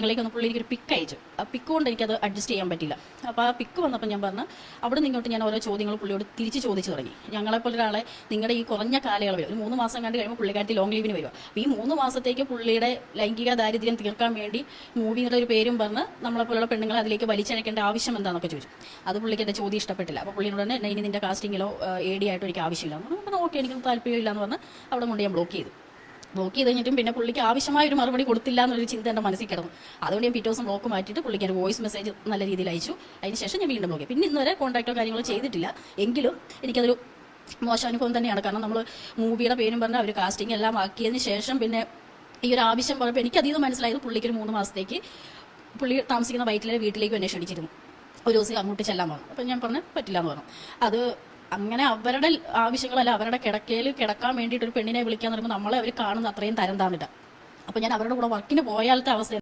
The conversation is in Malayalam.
ൊന്ന് പുള്ളി എനിക്കൊരു പിക്ക് അയച്ചു. ആ പിക്ക് കൊണ്ട് എനിക്കത് അഡ്ജസ്റ്റ് ചെയ്യാൻ പറ്റില്ല. അപ്പോൾ ആ പിക്ക് വന്നപ്പോൾ ഞാൻ പറഞ്ഞു, അവിടെ നിന്ന് ഇങ്ങോട്ട് ഞാൻ ഓരോ ചോദ്യങ്ങൾ പുള്ളിയോട് തിരിച്ച് ചോദിച്ചു തുടങ്ങി. ഞങ്ങളെപ്പോലെ ഒരാളെ നിങ്ങളുടെ ഈ കുറഞ്ഞ കാലയളവിൽ ഒരു 3 മാസം കണ്ട് കഴിയുമ്പോൾ പുള്ളിക്കാരത്തി ലോങ് ലീവിന് വരിക. അപ്പോൾ ഈ 3 മാസത്തേക്ക് പുള്ളിയുടെ ലൈംഗിക ദാരിദ്ര്യം തീർക്കാൻ വേണ്ടി മൂവിയുടെ ഒരു പേരും പറഞ്ഞ് നമ്മളെപ്പോലുള്ള പെണ്ണുങ്ങളെ അതിലേക്ക് വലിച്ചഴക്കേണ്ട ആവശ്യം എന്താണെന്നൊക്കെ ചോദിച്ചു. അത് പുള്ളിക്ക് എൻ്റെ ചോദ്യം ഇഷ്ടപ്പെട്ടില്ല. അപ്പോൾ പുള്ളിയോട് തന്നെ ഇനി നിൻ്റെ കാസ്റ്റിങ്ങിലോ AD ആയിട്ടോ എനിക്ക് ആവശ്യമില്ല എന്ന് പറഞ്ഞു. ഓക്കെ, എനിക്ക് താല്പര്യമില്ല എന്ന് പറഞ്ഞ് അവിടെ കൊണ്ട് ഞാൻ ബ്ലോക്ക് ചെയ്ത് കഴിഞ്ഞിട്ടും പിന്നെ പുള്ളിക്ക് ആവശ്യമായ ഒരു മറുപടി കൊടുത്തില്ല എന്നൊരു ചിന്ത എൻ്റെ മനസ്സിൽ കിടന്നു. അതുകൊണ്ട് ഞാൻ പിറ്റേ ദിവസം ബ്ലോക്ക് മാറ്റിയിട്ട് പുള്ളിക്ക് ഒരു വോയിസ് മെസ്സേജ് നല്ല രീതിയിൽ അയച്ചു. അതിന് ശേഷം ഞാൻ വീണ്ടും ബ്ലോക്ക്. പിന്നെ ഇന്നുവരെ കോൺടാക്റ്റോ കാര്യങ്ങളോ ചെയ്തിട്ടില്ല. എങ്കിലും എനിക്കതൊരു മോശം അനുഭവം തന്നെയാണ്. കാരണം നമ്മൾ മൂവിയുടെ പേരും പറഞ്ഞ് അവർ കാസ്റ്റിംഗ് എല്ലാം ആക്കിയതിന് ശേഷം പിന്നെ ഈ ഒരു ആവശ്യം പറഞ്ഞപ്പോൾ എനിക്കതീത് മനസ്സിലായത് പുള്ളിക്ക് ഒരു 3 മാസത്തേക്ക് പുള്ളി താമസിക്കുന്ന വൈറ്റിലെ വീട്ടിലേക്ക് എന്നെ ക്ഷണിച്ചിരുന്നു. ഒരു ദിവസം അങ്ങോട്ട് ചെല്ലാൻ പറഞ്ഞു. അപ്പം ഞാൻ പറഞ്ഞു പറ്റില്ല എന്ന് പറഞ്ഞു. അത് അങ്ങനെ അവരുടെ ആവശ്യങ്ങളല്ല, അവരുടെ കിടക്കയിൽ കിടക്കാൻ വേണ്ടിയിട്ട് ഒരു പെണ്ണിനെ വിളിക്കാൻ പറയുമ്പോൾ നമ്മളെ അവർ കാണുന്ന അത്രയും തരം താന്നില്ല. അപ്പോൾ ഞാൻ അവരുടെ കൂടെ വർക്കിന് പോയാലത്തെ അവസ്ഥ